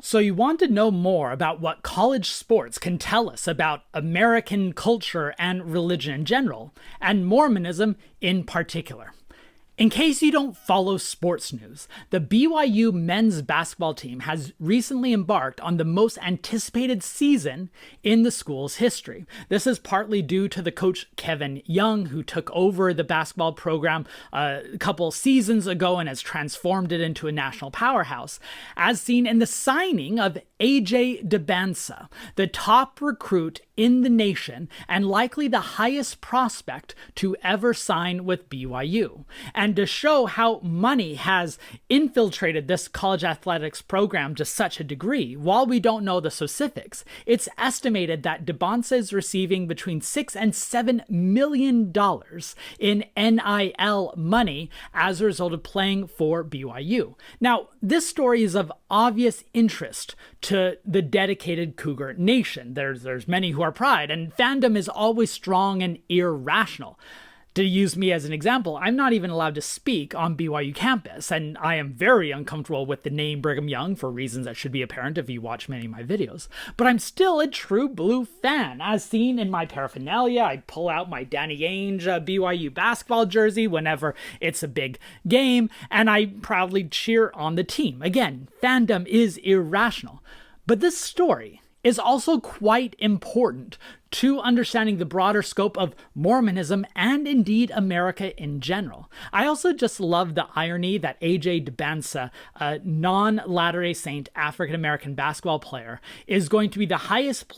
So you want to know more about what college sports can tell us about American culture and religion in general, and Mormonism in particular. In case you don't follow sports news, the BYU men's basketball team has recently embarked on the most anticipated season in the school's history. This is partly due to the coach Kevin Young, who took over the basketball program a couple seasons ago and has transformed it into a national powerhouse, as seen in the signing of AJ Dybantsa, the top recruit in the nation and likely the highest prospect to ever sign with BYU. And to show how money has infiltrated this college athletics program to such a degree, while we don't know the specifics, it's estimated that Dybantsa is receiving between $6 and $7 million in NIL money as a result of playing for BYU. Now, this story is of obvious interest to the dedicated Cougar Nation. There's many who are pride, and fandom is always strong and irrational. To use me as an example, I'm not even allowed to speak on BYU campus, and I am very uncomfortable with the name Brigham Young for reasons that should be apparent if you watch many of my videos. But I'm still a true blue fan, as seen in my paraphernalia. I pull out my Danny Ainge BYU basketball jersey whenever it's a big game, and I proudly cheer on the team. Again, fandom is irrational. But this story is also quite important to understanding the broader scope of Mormonism and indeed America in general. I also just love the irony that AJ Dybantsa, a non-Latter-day Saint African-American basketball player, is going to be the highest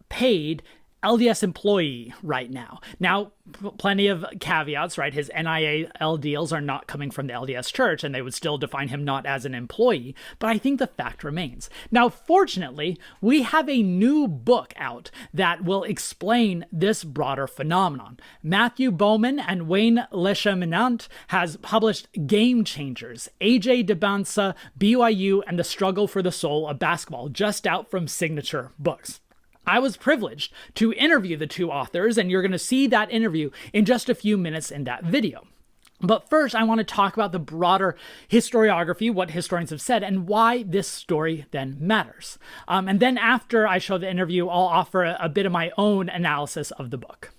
paid LDS employee right now. Now, plenty of caveats, right? His NIL deals are not coming from the LDS Church, and they would still define him not as an employee, but I think the fact remains. Now, fortunately, we have a new book out that will explain this broader phenomenon. Matthew Bowman and Wayne LeCheminant has published Game Changers, AJ Dybantsa, BYU, and the Struggle for the Soul of Basketball, just out from Signature Books. I was privileged to interview the two authors, and you're going to see that interview in just a few minutes in that video. But first, I want to talk about the broader historiography, what historians have said, and why this story then matters. And then after I show the interview, I'll offer a bit of my own analysis of the book.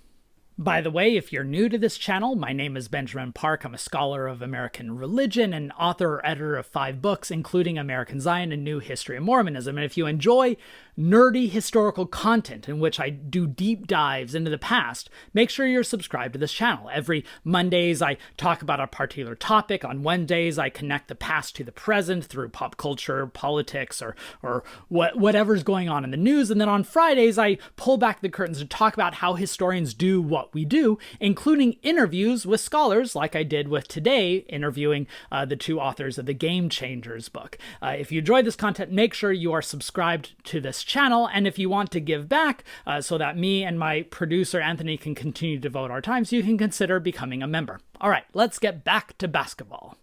By the way, if you're new to this channel, my name is Benjamin Park. I'm a scholar of American religion and author or editor of 5 books, including American Zion and New History of Mormonism. And if you enjoy nerdy historical content in which I do deep dives into the past, make sure you're subscribed to this channel. Every Mondays, I talk about a particular topic. On Wednesdays, I connect the past to the present through pop culture, politics, or whatever's going on in the news. And then on Fridays, I pull back the curtains to talk about how historians do what we do, including interviews with scholars like I did with today, interviewing the two authors of the Game Changers book. If you enjoy this content, make sure you are subscribed to this channel, and if you want to give back so that me and my producer Anthony can continue to devote our time, so you can consider becoming a member. All right, let's get back to basketball.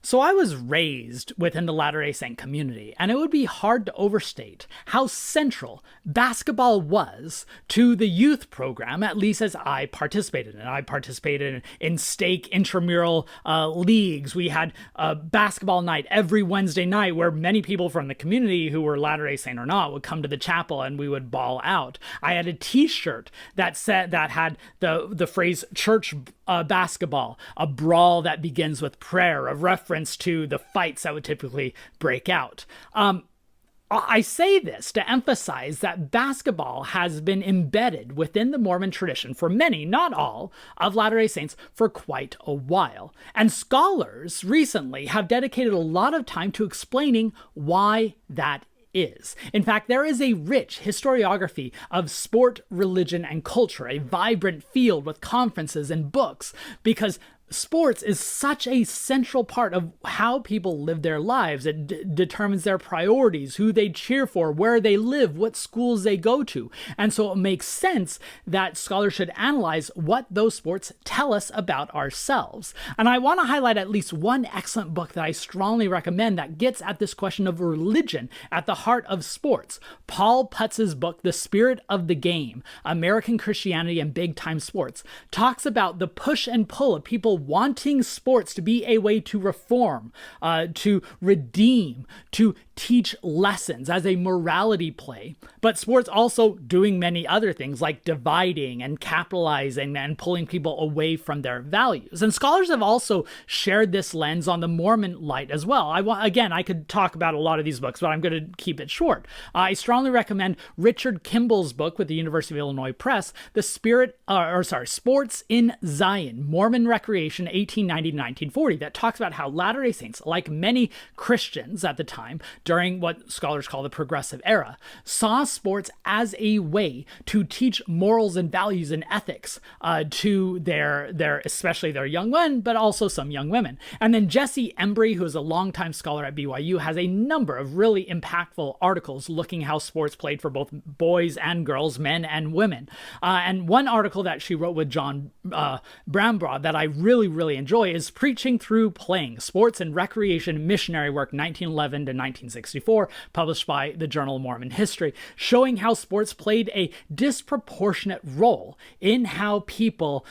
So I was raised within the Latter-day Saint community, and it would be hard to overstate how central basketball was to the youth program, at least as I participated in it. I participated in stake intramural leagues. We had a basketball night every Wednesday night where many people from the community who were Latter-day Saint or not would come to the chapel and we would ball out. I had a t-shirt that had the phrase church basketball, a brawl that begins with prayer, a reference to the fights that would typically break out. I say this to emphasize that basketball has been embedded within the Mormon tradition for many, not all, of Latter-day Saints for quite a while. And scholars recently have dedicated a lot of time to explaining why that is. In fact, there is a rich historiography of sport, religion, and culture, a vibrant field with conferences and books, because sports is such a central part of how people live their lives. It determines their priorities, who they cheer for, where they live, what schools they go to. And so it makes sense that scholars should analyze what those sports tell us about ourselves. And I want to highlight at least one excellent book that I strongly recommend that gets at this question of religion at the heart of sports. Paul Putz's book, The Spirit of the Game, American Christianity and Big Time Sports, talks about the push and pull of people people wanting sports to be a way to reform, to redeem, to teach lessons as a morality play, but sports also doing many other things like dividing and capitalizing and pulling people away from their values. And scholars have also shared this lens on the Mormon light as well. I could talk about a lot of these books, but I'm going to keep it short. I strongly recommend Richard Kimball's book with the University of Illinois Press, Sports in Zion, Mormon Recreation, 1890 to 1940, that talks about how Latter-day Saints, like many Christians at the time, during what scholars call the Progressive Era, saw sports as a way to teach morals and values and ethics to their especially their young men, but also some young women. And then Jesse Embry, who is a longtime scholar at BYU, has a number of really impactful articles looking how sports played for both boys and girls, men and women. And one article that she wrote with John Brambraw that I really, really enjoy is Preaching Through Playing, Sports and Recreation Missionary Work, 1911 to 1964, published by the Journal of Mormon History, showing how sports played a disproportionate role in how people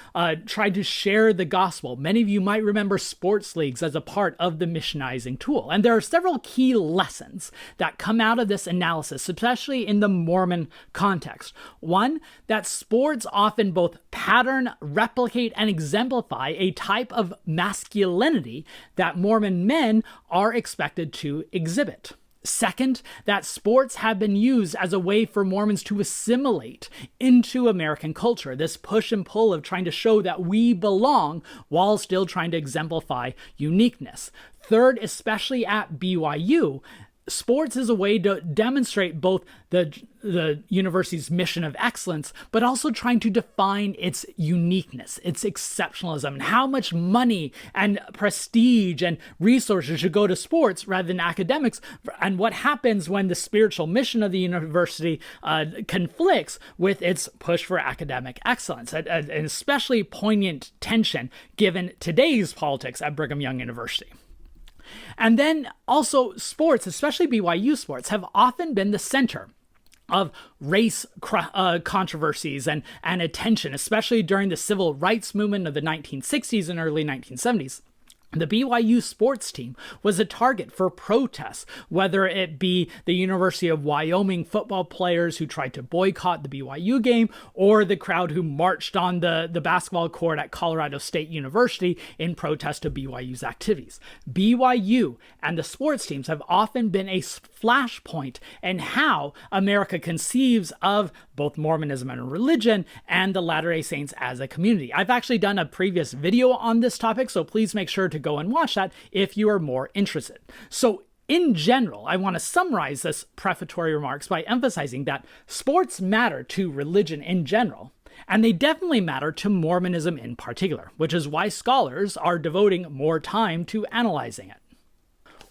tried to share the gospel. Many of you might remember sports leagues as a part of the missionizing tool. And there are several key lessons that come out of this analysis, especially in the Mormon context. One, that sports often both pattern, replicate, and exemplify a type of masculinity that Mormon men are expected to exhibit. Second, that sports have been used as a way for Mormons to assimilate into American culture, this push and pull of trying to show that we belong while still trying to exemplify uniqueness. Third, especially at BYU, sports is a way to demonstrate both the university's mission of excellence, but also trying to define its uniqueness, its exceptionalism, and how much money and prestige and resources should go to sports rather than academics, and what happens when the spiritual mission of the university conflicts with its push for academic excellence, an especially poignant tension given today's politics at Brigham Young University. And then also sports, especially BYU sports, have often been the center of race controversies and attention, especially during the civil rights movement of the 1960s and early 1970s. The BYU sports team was a target for protests, whether it be the University of Wyoming football players who tried to boycott the BYU game, or the crowd who marched on the basketball court at Colorado State University in protest of BYU's activities. BYU and the sports teams have often been a flashpoint in how America conceives of both Mormonism and religion and the Latter-day Saints as a community. I've actually done a previous video on this topic, so please make sure to go and watch that if you are more interested. So in general, I want to summarize this prefatory remarks by emphasizing that sports matter to religion in general, and they definitely matter to Mormonism in particular, which is why scholars are devoting more time to analyzing it.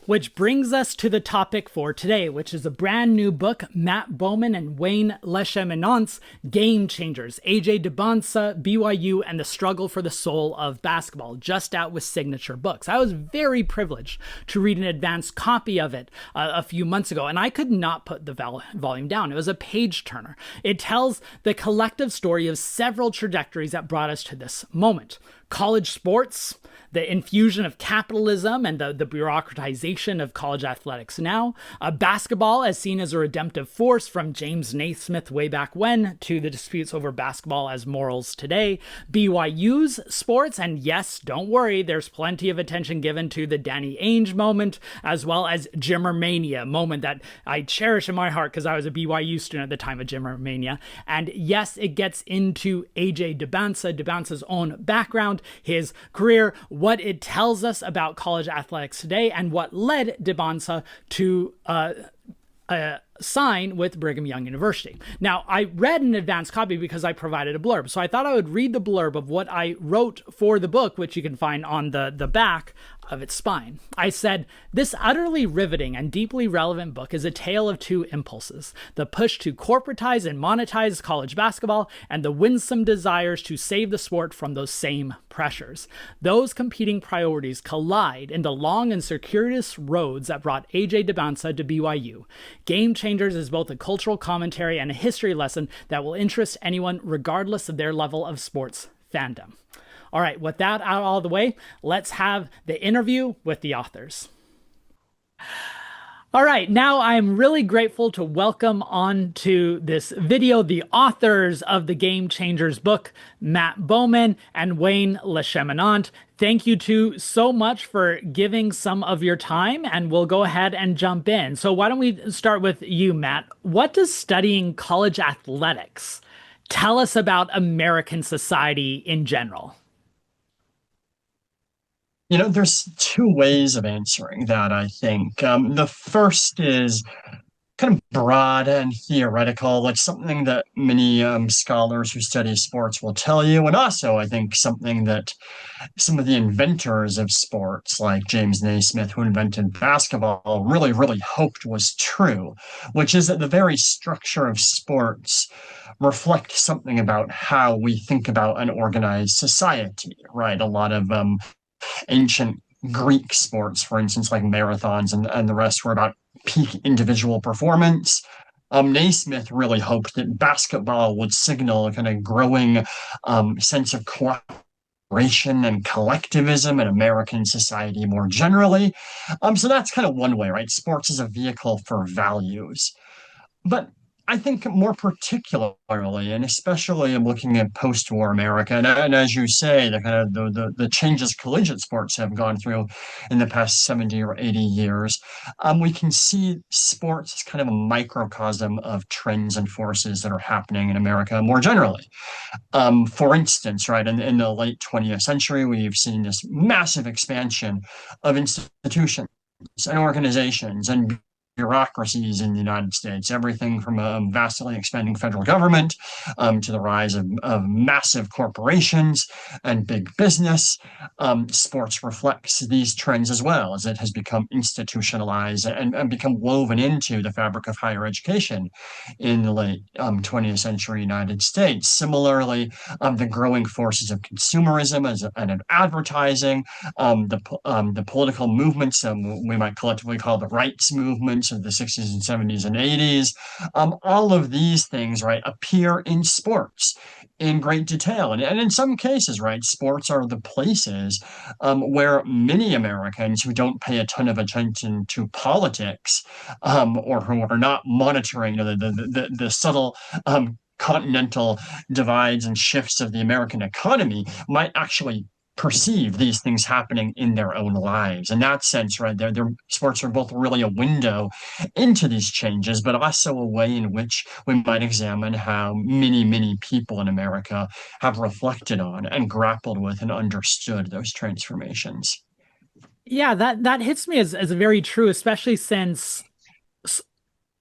Which brings us to the topic for today, which is a brand new book, Matt Bowman and Wayne LeCheminant's Game Changers, AJ Dybantsa, BYU, and the Struggle for the Soul of Basketball, just out with Signature Books. I was very privileged to read an advanced copy of it a few months ago, and I could not put the volume down. It was a page turner. It tells the collective story of several trajectories that brought us to this moment. College sports, the infusion of capitalism and the bureaucratization of college athletics now, basketball as seen as a redemptive force from James Naismith way back when to the disputes over basketball as morals today, BYU's sports, and yes, don't worry, there's plenty of attention given to the Danny Ainge moment, as well as Jimmermania moment that I cherish in my heart because I was a BYU student at the time of Jimmermania. And yes, it gets into AJ Dybantsa's own background, his career, what it tells us about college athletics today, and what led Dybantsa to sign with Brigham Young University. Now, I read an advanced copy because I provided a blurb, so I thought I would read the blurb of what I wrote for the book, which you can find on the back of its spine. I said, "This utterly riveting and deeply relevant book is a tale of two impulses, the push to corporatize and monetize college basketball and the winsome desires to save the sport from those same pressures. Those competing priorities collide in the long and circuitous roads that brought AJ Dybantsa to BYU. Game Changers is both a cultural commentary and a history lesson that will interest anyone regardless of their level of sports fandom." All right, with that out all the way, let's have the interview with the authors. All right, now I'm really grateful to welcome onto this video the authors of the Game Changers book, Matt Bowman and Wayne LeCheminant. Thank you two so much for giving some of your time, and we'll go ahead and jump in. So why don't we start with you, Matt? What does studying college athletics tell us about American society in general? There's two ways of answering that, I think. The first is kind of broad and theoretical, like something that many scholars who study sports will tell you, and also I think something that some of the inventors of sports, like James Naismith, who invented basketball, really hoped was true, which is that the very structure of sports reflect something about how we think about an organized society, right? A lot of ancient Greek sports, for instance, like marathons and the rest, were about peak individual performance. Naismith really hoped that basketball would signal a kind of growing sense of cooperation and collectivism in American society more generally. So that's kind of one way, right? Sports is a vehicle for values. But I think more particularly, and especially in looking at post-war America, and as you say, the kind of the changes collegiate sports have gone through in the past 70 or 80 years, we can see sports as kind of a microcosm of trends and forces that are happening in America more generally. For instance, right, in the late 20th century, we've seen this massive expansion of institutions and organizations and bureaucracies in the United States, everything from a vastly expanding federal government to the rise of massive corporations and big business. Sports reflects these trends as well, as it has become institutionalized and become woven into the fabric of higher education in the late 20th century United States. Similarly, the growing forces of consumerism and advertising, the political movements we might collectively call the rights movements of the 60s and 70s and 80s, all of these things, right, appear in sports in great detail. And in some cases, right, sports are the places where many Americans who don't pay a ton of attention to politics or who are not monitoring the subtle continental divides and shifts of the American economy might actually perceive these things happening in their own lives. In that sense, right, their sports are both really a window into these changes, but also a way in which we might examine how many people in America have reflected on and grappled with and understood those transformations. Yeah, that hits me as very true, especially since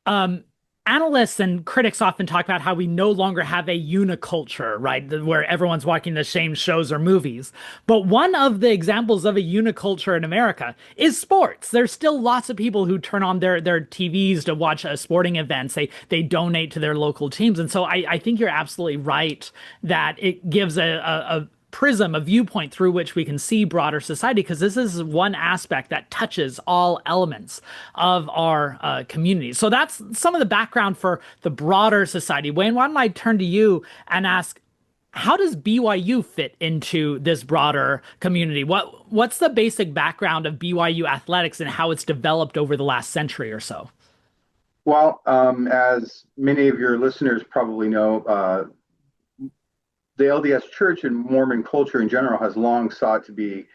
um, analysts and critics often talk about how we no longer have a uniculture, right? Where everyone's watching the same shows or movies. But one of the examples of a uniculture in America is sports. There's still lots of people who turn on their TVs to watch sporting events. They donate to their local teams. And so I think you're absolutely right that it gives a prism, a viewpoint through which we can see broader society, because this is one aspect that touches all elements of our community. So that's some of the background for the broader society. Wayne, why don't I turn to you and ask, how does BYU fit into this broader community? What's the basic background of BYU athletics and how it's developed over the last century or so? Well, as many of your listeners probably know, the LDS Church and Mormon culture in general has long sought to be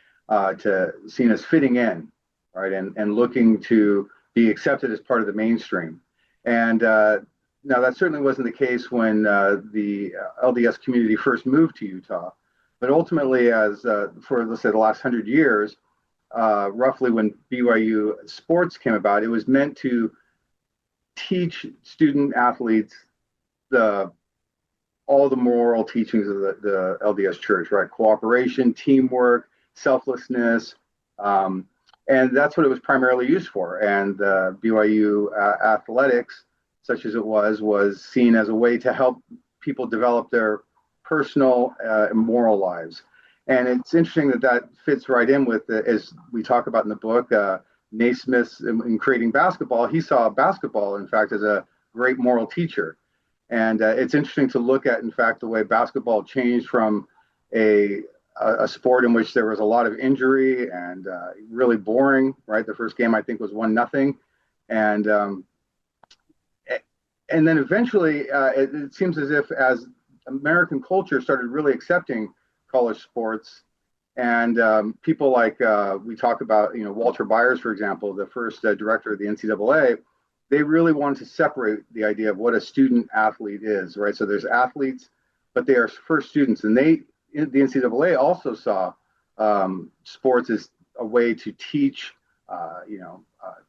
seen as fitting in, right, and looking to be accepted as part of the mainstream. And now that certainly wasn't the case when the LDS community first moved to Utah, but ultimately, as for let's say the last 100 years, roughly when BYU sports came about, it was meant to teach student athletes the all the moral teachings of the LDS Church, right? Cooperation, teamwork, selflessness. And that's what it was primarily used for. And BYU athletics, such as it was seen as a way to help people develop their personal and moral lives. And it's interesting that fits right in with, as we talk about in the book, Naismith in creating basketball. He saw basketball, in fact, as a great moral teacher. And it's interesting to look at, in fact, the way basketball changed from a a sport in which there was a lot of injury and really boring. Right, the first game I think was 1-0, and and then eventually it seems as if as American culture started really accepting college sports, and people like we talk about, Walter Byers, for example, the first director of the NCAA, they really wanted to separate the idea of what a student athlete is, right? So there's athletes, but they are first students, and the NCAA also saw sports as a way to teach,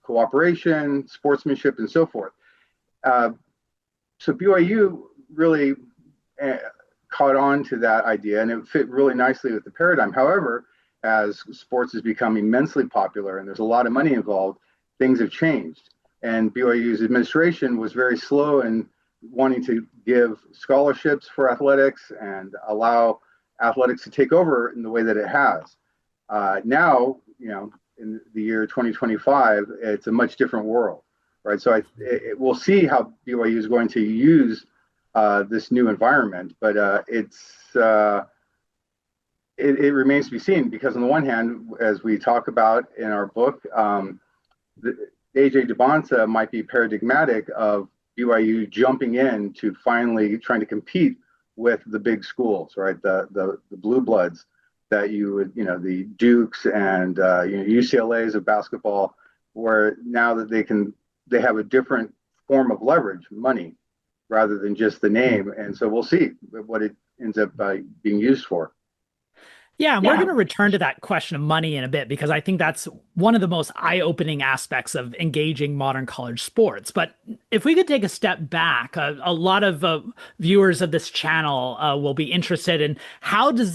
cooperation, sportsmanship, and so forth. So BYU really caught on to that idea, and it fit really nicely with the paradigm. However, as sports has become immensely popular and there's a lot of money involved, things have changed. And BYU's administration was very slow in wanting to give scholarships for athletics and allow athletics to take over in the way that it has. Now, in the year 2025, it's a much different world, right? So we'll see how BYU is going to use this new environment, but it remains to be seen, because on the one hand, as we talk about in our book, AJ Dybantsa might be paradigmatic of BYU jumping in to finally trying to compete with the big schools, right? The blue bloods that you would, the Dukes and UCLA's of basketball, where now that they have a different form of leverage, money, rather than just the name. And so we'll see what it ends up being used for. Yeah, and we're going to return to that question of money in a bit, because I think that's one of the most eye-opening aspects of engaging modern college sports. But if we could take a step back, a lot of viewers of this channel will be interested in what does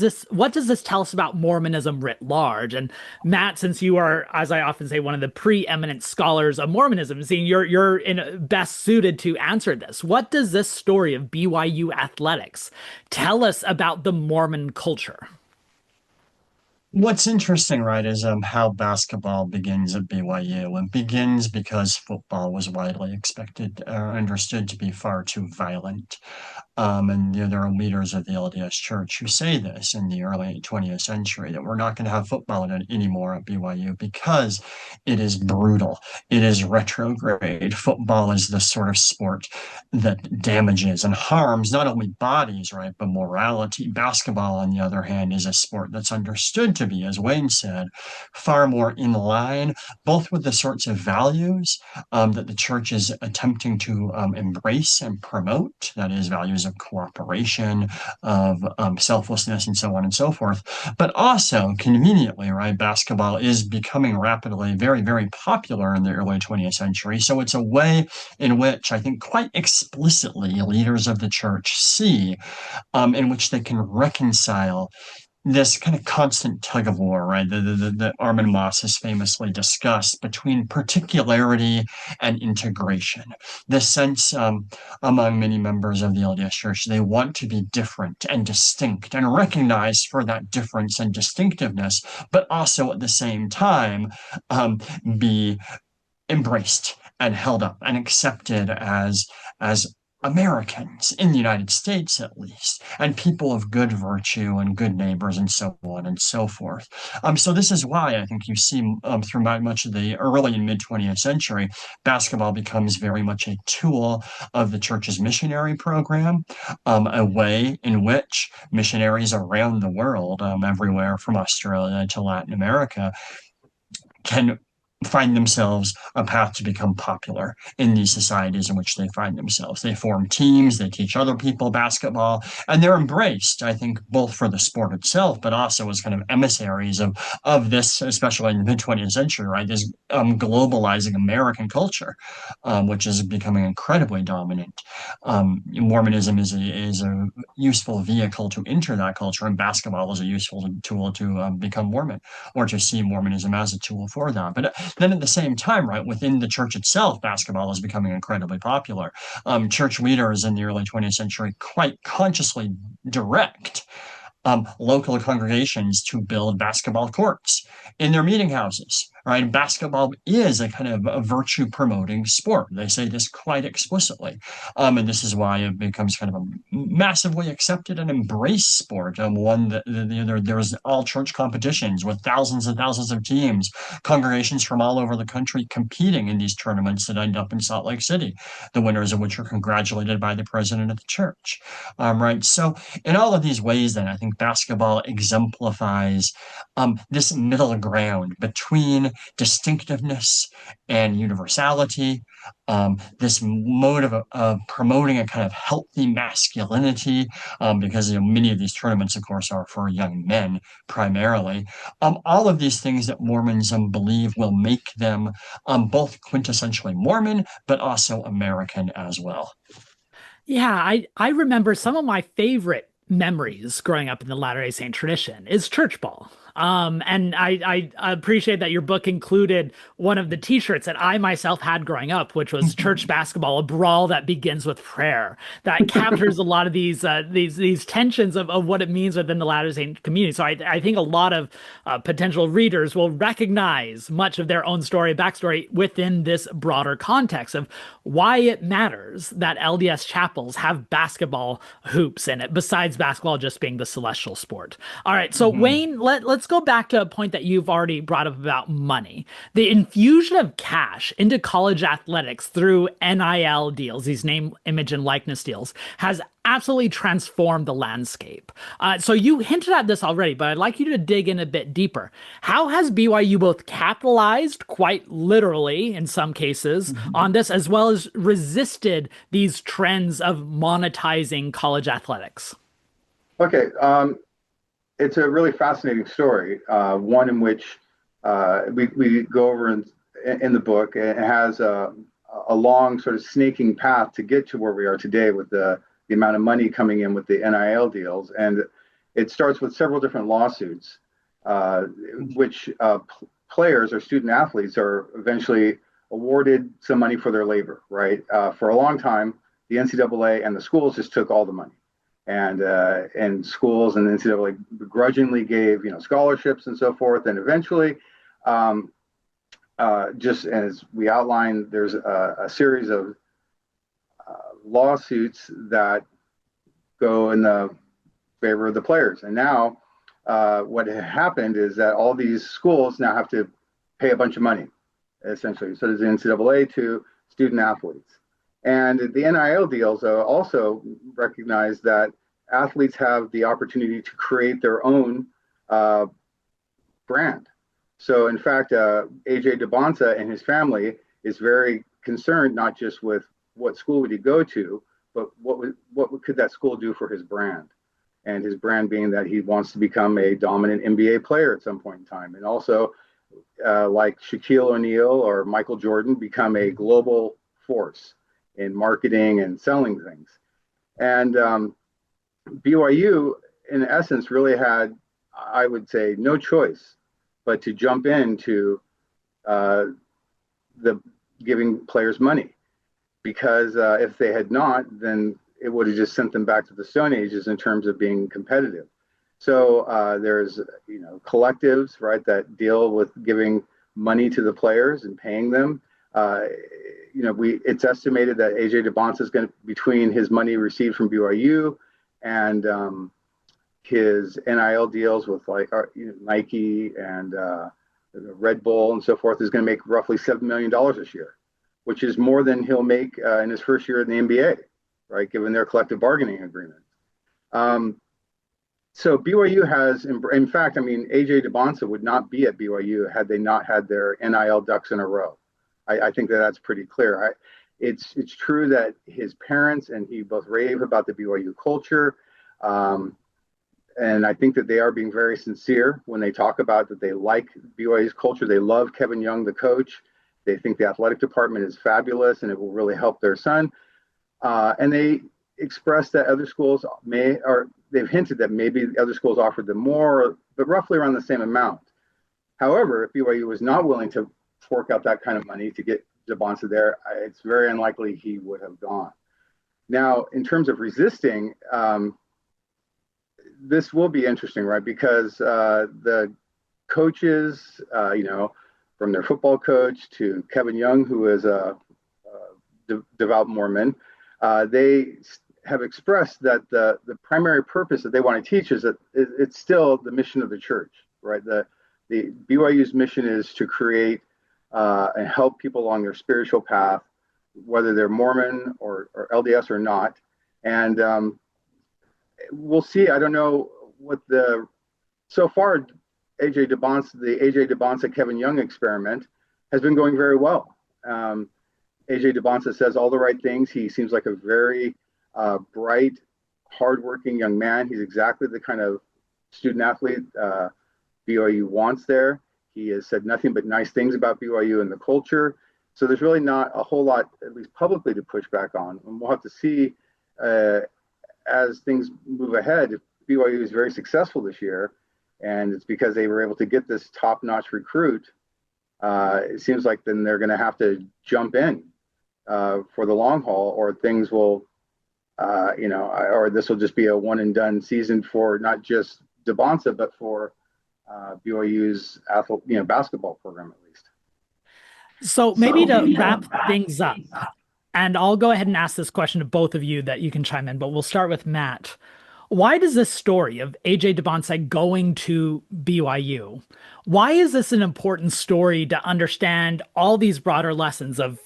this tell us about Mormonism writ large? And Matt, since you are, as I often say, one of the preeminent scholars of Mormonism, you're best suited to answer this. What does this story of BYU athletics tell us about the Mormon culture? What's interesting, right, is how basketball begins at BYU, and begins because football was widely understood to be far too violent. And there are leaders of the LDS Church who say this in the early 20th century, that we're not going to have football anymore at BYU because it is brutal. It is retrograde. Football is the sort of sport that damages and harms not only bodies, right, but morality. Basketball, on the other hand, is a sport that's understood to be, as Wayne said, far more in line, both with the sorts of values that the church is attempting to embrace and promote, that is, values of cooperation, of selflessness, and so on and so forth. But also, conveniently, right, basketball is becoming rapidly very, very popular in the early 20th century. So it's a way in which I think quite explicitly leaders of the church see in which they can reconcile this kind of constant tug of war, right? The Armin Moss has famously discussed between particularity and integration. The sense among many members of the LDS Church, they want to be different and distinct and recognized for that difference and distinctiveness, but also at the same time be embraced and held up and accepted as Americans in the United States, at least, and people of good virtue and good neighbors, and so on and so forth. So this is why I think you see through much of the early and mid 20th century, basketball becomes very much a tool of the church's missionary program, a way in which missionaries around the world, everywhere from Australia to Latin America, can find themselves a path to become popular in these societies in which they find themselves. They form teams, they teach other people basketball, and they're embraced, I think, both for the sport itself, but also as kind of emissaries of this, especially in the mid-20th century, right, this globalizing American culture, which is becoming incredibly dominant. Mormonism is a useful vehicle to enter that culture, and basketball is a useful tool to become Mormon, or to see Mormonism as a tool for that. But then at the same time, right, within the church itself, basketball is becoming incredibly popular. Church leaders in the early 20th century quite consciously direct local congregations to build basketball courts in their meeting houses, right? Basketball is a kind of a virtue promoting sport. They say this quite explicitly. And this is why it becomes kind of a massively accepted and embraced sport. One that there's all church competitions with thousands and thousands of teams, congregations from all over the country competing in these tournaments that end up in Salt Lake City, the winners of which are congratulated by the president of the church. Right. So in all of these ways, then I think basketball exemplifies this middle ground between distinctiveness and universality, this mode of promoting a kind of healthy masculinity, because many of these tournaments, of course, are for young men primarily. All of these things that Mormons believe will make them both quintessentially Mormon, but also American as well. Yeah, I remember some of my favorite memories growing up in the Latter-day Saint tradition is church ball. And I appreciate that your book included one of the t-shirts that I myself had growing up, which was church basketball, a brawl that begins with prayer. That captures a lot of these tensions of what it means within the Latter-day Saint community. So I think a lot of potential readers will recognize much of their own story, backstory within this broader context of why it matters that LDS chapels have basketball hoops in it, besides basketball just being the celestial sport. All right, so Wayne, let's go back to a point that you've already brought up about money. The infusion of cash into college athletics through NIL deals, these name, image, and likeness deals, has absolutely transformed the landscape. So you hinted at this already, but I'd like you to dig in a bit deeper. How has BYU both capitalized, quite literally in some cases, on this, as well as resisted these trends of monetizing college athletics? Okay, it's a really fascinating story, one in which we go over in the book. It has a long sort of snaking path to get to where we are today with the amount of money coming in with the NIL deals. And it starts with several different lawsuits, which players or student athletes are eventually awarded some money for their labor, right? For a long time, the NCAA and the schools just took all the money. And schools and the NCAA begrudgingly gave, scholarships and so forth. And eventually, just as we outlined, there's a series of lawsuits that go in the favor of the players. And now what happened is that all these schools now have to pay a bunch of money, essentially. So does the NCAA to student athletes. And the NIL deals also recognize that athletes have the opportunity to create their own brand. So in fact, AJ Dybantsa and his family is very concerned, not just with what school would he go to, but what could that school do for his brand? And his brand being that he wants to become a dominant NBA player at some point in time. And also, like Shaquille O'Neal or Michael Jordan, become a global force in marketing and selling things. And BYU, in essence, really had, I would say, no choice but to jump into the giving players money. Because if they had not, then it would have just sent them back to the Stone Ages in terms of being competitive. So there's, collectives, right, that deal with giving money to the players and paying them. It's estimated that AJ Dybantsa is going to, between his money received from BYU and his NIL deals with Nike and Red Bull and so forth, is going to make roughly $7 million this year, which is more than he'll make in his first year in the NBA, right, given their collective bargaining agreement. So BYU has, in fact, AJ Dybantsa would not be at BYU had they not had their NIL ducks in a row. I think that's pretty clear. It's true that his parents and he both rave about the BYU culture. And I think that they are being very sincere when they talk about that they like BYU's culture. They love Kevin Young, the coach. They think the athletic department is fabulous and it will really help their son. And they expressed that other schools they've hinted that maybe other schools offered them more, but roughly around the same amount. However, if BYU was not willing to fork out that kind of money to get Dybantsa there, it's very unlikely he would have gone. Now, in terms of resisting, this will be interesting, right? Because the coaches, for from their football coach to Kevin Young, who is a devout Mormon. They have expressed that the primary purpose that they want to teach is that it's still the mission of the church, right? The BYU's mission is to create and help people along their spiritual path, whether they're Mormon or LDS or not. And we'll see. I don't know what so far, the AJ Dybantsa Kevin Young experiment has been going very well. AJ Dybantsa says all the right things. He seems like a very bright, hardworking young man. He's exactly the kind of student athlete BYU wants there. He has said nothing but nice things about BYU and the culture. So there's really not a whole lot, at least publicly, to push back on. And we'll have to see as things move ahead. If BYU is very successful this year, and it's because they were able to get this top-notch recruit, it seems like then they're going to have to jump in for the long haul, or things will, or this will just be a one-and-done season for not just Dybantsa, but for BYU's basketball program at least. So maybe to wrap things up, and I'll go ahead and ask this question to both of you that you can chime in, but we'll start with Matt. Why does this story of AJ Dybantsa going to BYU, why is this an important story to understand all these broader lessons of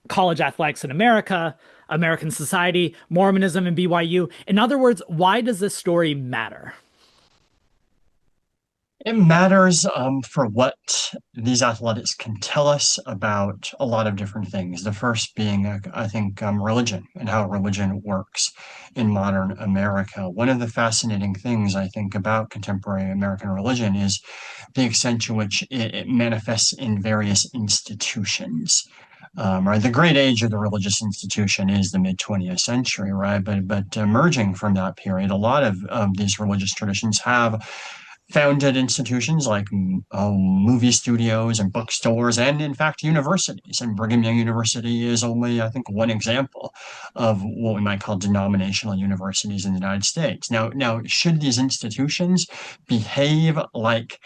college athletics in America, American society, Mormonism, and BYU? In other words, why does this story matter? It matters for what these athletics can tell us about a lot of different things. The first being, I think, religion and how religion works in modern America. One of the fascinating things I think about contemporary American religion is the extent to which it manifests in various institutions. Right, the great age of the religious institution is the mid 20th century, right? But emerging from that period, a lot of these religious traditions have founded institutions like movie studios and bookstores, and in fact universities. And Brigham Young University is only, I think, one example of what we might call denominational universities in the United States. Now, should these institutions behave like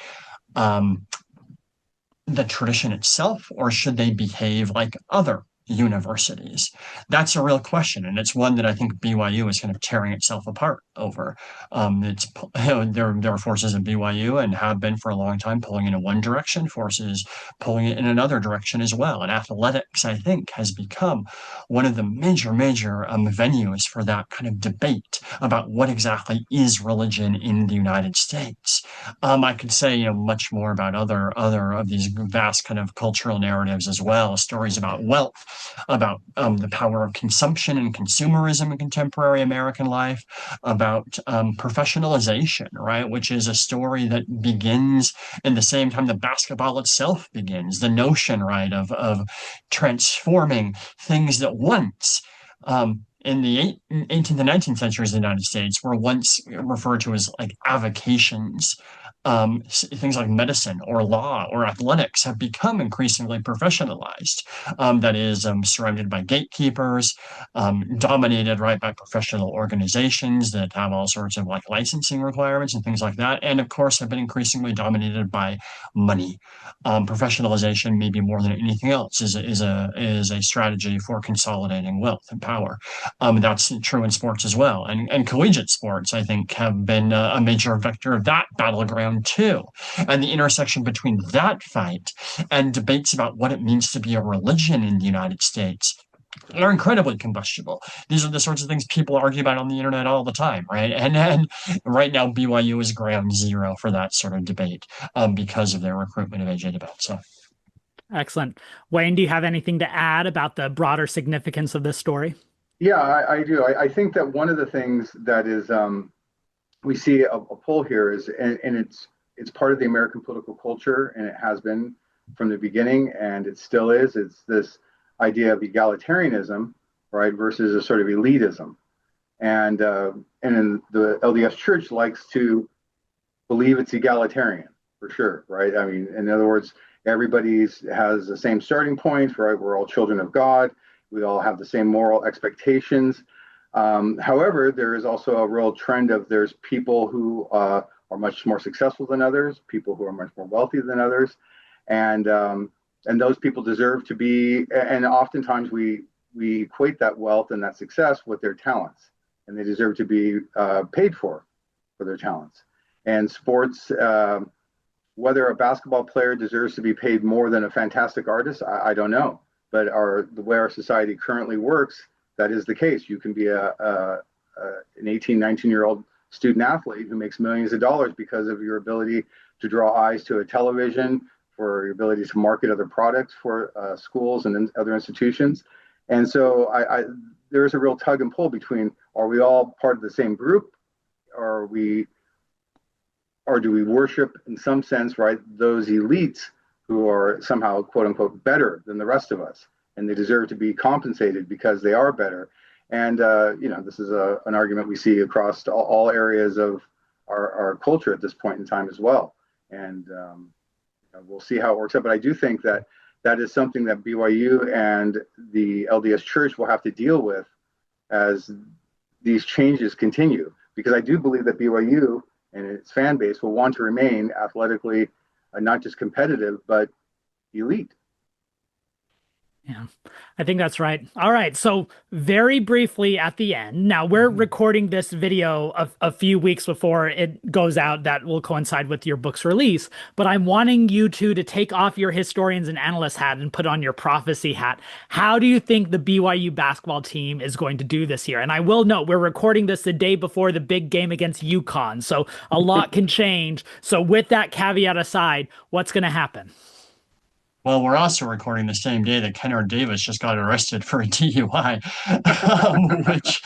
the tradition itself, or should they behave like other universities? That's a real question, and it's one that I think BYU is kind of tearing itself apart over. There are forces at BYU, and have been for a long time, pulling in one direction, forces pulling it in another direction as well. And athletics, I think, has become one of the major venues for that kind of debate about what exactly is religion in the United States. I could say much more about other of these vast kind of cultural narratives as well, stories about wealth, about the power of consumption and consumerism in contemporary American life, about professionalization, right, which is a story that begins in the same time that basketball itself begins. The notion, right, of transforming things that once in the 18th and 19th centuries in the United States were once referred to as like avocations. Things like medicine or law or athletics have become increasingly professionalized. That is surrounded by gatekeepers, dominated right by professional organizations that have all sorts of like licensing requirements and things like that, and of course have been increasingly dominated by money. Professionalization, maybe more than anything else, is a strategy for consolidating wealth and power. That's true in sports as well, and collegiate sports, I think, have been a major vector of that battleground too. And the intersection between that fight and debates about what it means to be a religion in the United States are incredibly combustible. These are the sorts of things people argue about on the internet all the time, right? And right now, BYU is ground zero for that sort of debate because of their recruitment of AJ Dybantsa. Excellent. Wayne, do you have anything to add about the broader significance of this story? Yeah, I do. I think that one of the things that is we see a pull here is, and it's part of the American political culture, and it has been from the beginning, and it still is. It's this idea of egalitarianism, right, versus a sort of elitism, and in the LDS Church likes to believe it's egalitarian for sure, right? I mean, in other words, everybody has the same starting point, right? We're all children of God. We all have the same moral expectations. However, there is also a real trend of there's people who are much more successful than others, people who are much more wealthy than others. And those people deserve to be. And oftentimes we equate that wealth and that success with their talents, and they deserve to be paid for their talents. And sports, whether a basketball player deserves to be paid more than a fantastic artist, I don't know. But the way our society currently works, that is the case. You can be an 18, 19-year-old student athlete who makes millions of dollars because of your ability to draw eyes to a television, for your ability to market other products for schools and other institutions. And so there is a real tug and pull between, are we all part of the same group? Or do we worship, in some sense, right, those elites who are somehow, quote unquote, better than the rest of us, and they deserve to be compensated because they are better? And this is an argument we see across all areas of our culture at this point in time as well. And we'll see how it works out. But I do think that is something that BYU and the LDS Church will have to deal with as these changes continue, because I do believe that BYU and its fan base will want to remain athletically not just competitive, but elite. Yeah, I think that's right. All right. So very briefly at the end, now we're recording this video a few weeks before it goes out. That will coincide with your book's release. But I'm wanting you two to take off your historians and analyst hat and put on your prophecy hat. How do you think the BYU basketball team is going to do this year? And I will note, we're recording this the day before the big game against UConn. So a lot can change. So with that caveat aside, what's going to happen? Well, we're also recording the same day that Kennard Davis just got arrested for a DUI, which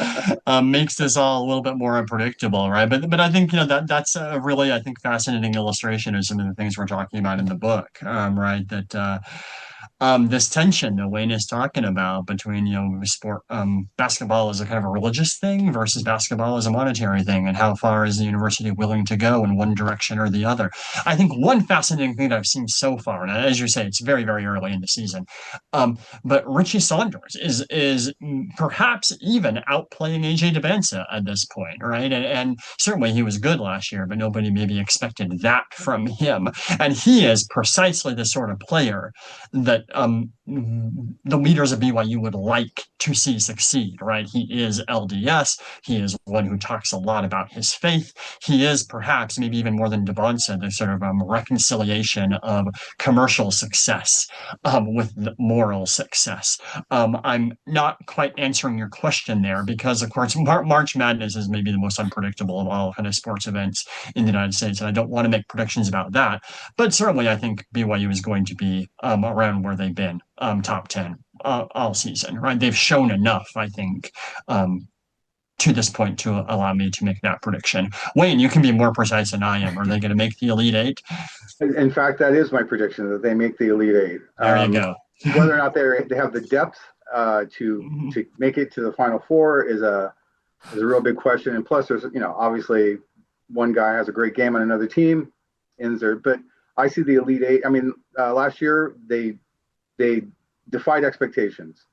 makes this all a little bit more unpredictable, right? But I think that's a really, I think, fascinating illustration of some of the things we're talking about in the book, right? That this tension that Wayne is talking about between sport, basketball as a kind of a religious thing versus basketball as a monetary thing, and how far is the university willing to go in one direction or the other. I think one fascinating thing that I've seen so far, and as you say, it's very, very early in the season, but Richie Saunders is perhaps even outplaying AJ Dybantsa at this point, right? And certainly he was good last year, but nobody maybe expected that from him. And he is precisely the sort of player that the leaders of BYU would like to see succeed, right? He is LDS. He is one who talks a lot about his faith. He is perhaps, maybe even more than Dybantsa, the sort of reconciliation of commercial success with moral success. I'm not quite answering your question there because, of course, March Madness is maybe the most unpredictable of all kind of sports events in the United States, and I don't want to make predictions about that. But certainly, I think BYU is going to be around where they've been, top 10 all season, right? They've shown enough, I think, to this point to allow me to make that prediction. Wayne, you can be more precise than I am. Are they going to make the Elite Eight? In fact, that is my prediction, that they make the Elite Eight. There you go. Whether or not they have the depth to make it to the Final Four is a real big question. And plus, there's obviously one guy has a great game on another team, ends there. But I see the Elite Eight. I mean, last year they defied expectations,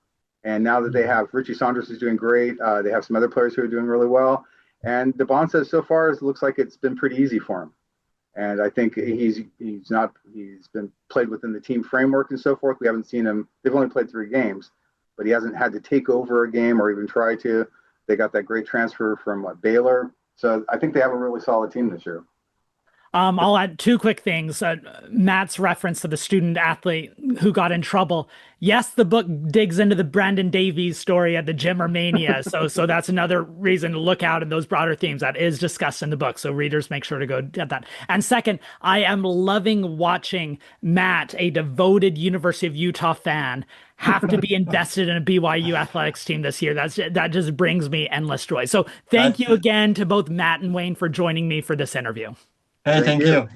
and now that they have Richie Saunders is doing great, they have some other players who are doing really well, and Dybantsa so far looks like it's been pretty easy for him. And I think he's been played within the team framework and so forth. We haven't seen him. They've only played 3 games, but he hasn't had to take over a game or even try to. They got that great transfer from Baylor, so I think they have a really solid team this year. I'll add 2 quick things. Matt's reference to the student athlete who got in trouble. Yes, the book digs into the Brandon Davies story at the Gymmermania. So that's another reason to look out in those broader themes that is discussed in the book. So readers, make sure to go get that. And second, I am loving watching Matt, a devoted University of Utah fan, have to be invested in a BYU athletics team this year. That just brings me endless joy. So thank you again to both Matt and Wayne for joining me for this interview. Hey, thank you.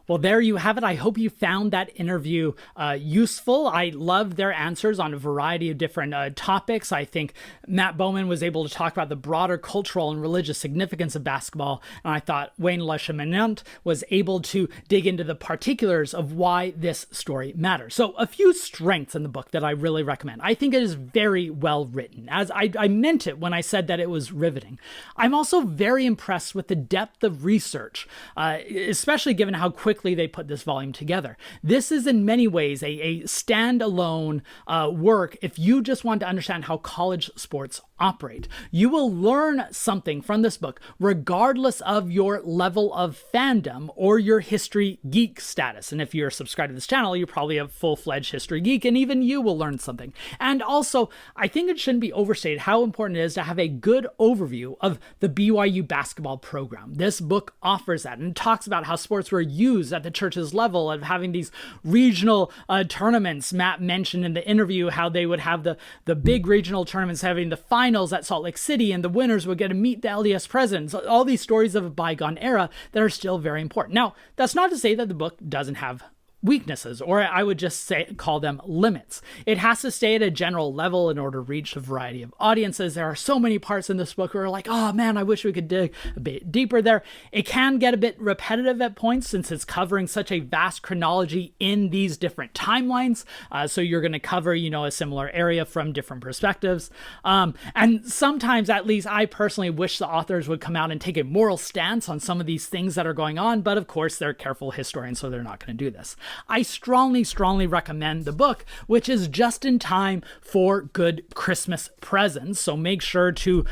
Well, there you have it. I hope you found that interview useful. I loved their answers on a variety of different topics. I think Matt Bowman was able to talk about the broader cultural and religious significance of basketball. And I thought Wayne LeCheminant was able to dig into the particulars of why this story matters. So a few strengths in the book that I really recommend. I think it is very well written, as I meant it when I said that it was riveting. I'm also very impressed with the depth of research, especially given how quickly quickly they put this volume together. This is in many ways a standalone work if you just want to understand how college sports operate. You will learn something from this book regardless of your level of fandom or your history geek status. And if you're subscribed to this channel, you're probably a full-fledged history geek, and even you will learn something. And also, I think it shouldn't be overstated how important it is to have a good overview of the BYU basketball program. This book offers that and talks about how sports were used at the church's level, of having these regional tournaments. Matt mentioned in the interview how they would have the big regional tournaments, having the finals at Salt Lake City, and the winners would get to meet the LDS presidents. All these stories of a bygone era that are still very important. Now, that's not to say that the book doesn't have weaknesses, or I would just call them limits. It has to stay at a general level in order to reach a variety of audiences. There are so many parts in this book where are like, oh man, I wish we could dig a bit deeper there. It can get a bit repetitive at points since it's covering such a vast chronology in these different timelines. So you're going to cover, a similar area from different perspectives. And sometimes, at least I personally wish the authors would come out and take a moral stance on some of these things that are going on. But of course, they're careful historians, so they're not going to do this. I strongly recommend the book, which is just in time for good Christmas presents. So make sure to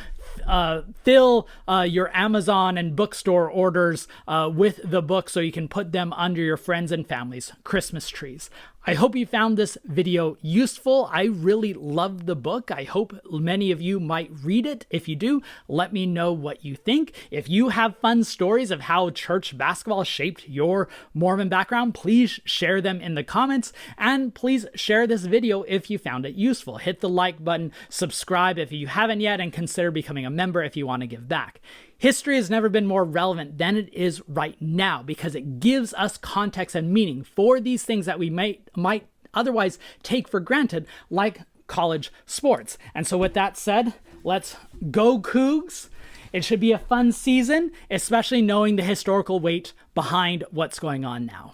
fill your Amazon and bookstore orders with the book so you can put them under your friends and family's Christmas trees. I hope you found this video useful. I really loved the book. I hope many of you might read it. If you do, let me know what you think. If you have fun stories of how church basketball shaped your Mormon background, please share them in the comments, and please share this video if you found it useful. Hit the like button, subscribe if you haven't yet, and consider becoming a member if you want to give back. History has never been more relevant than it is right now because it gives us context and meaning for these things that we might otherwise take for granted, like college sports. And so with that said, let's go Cougs. It should be a fun season, especially knowing the historical weight behind what's going on now.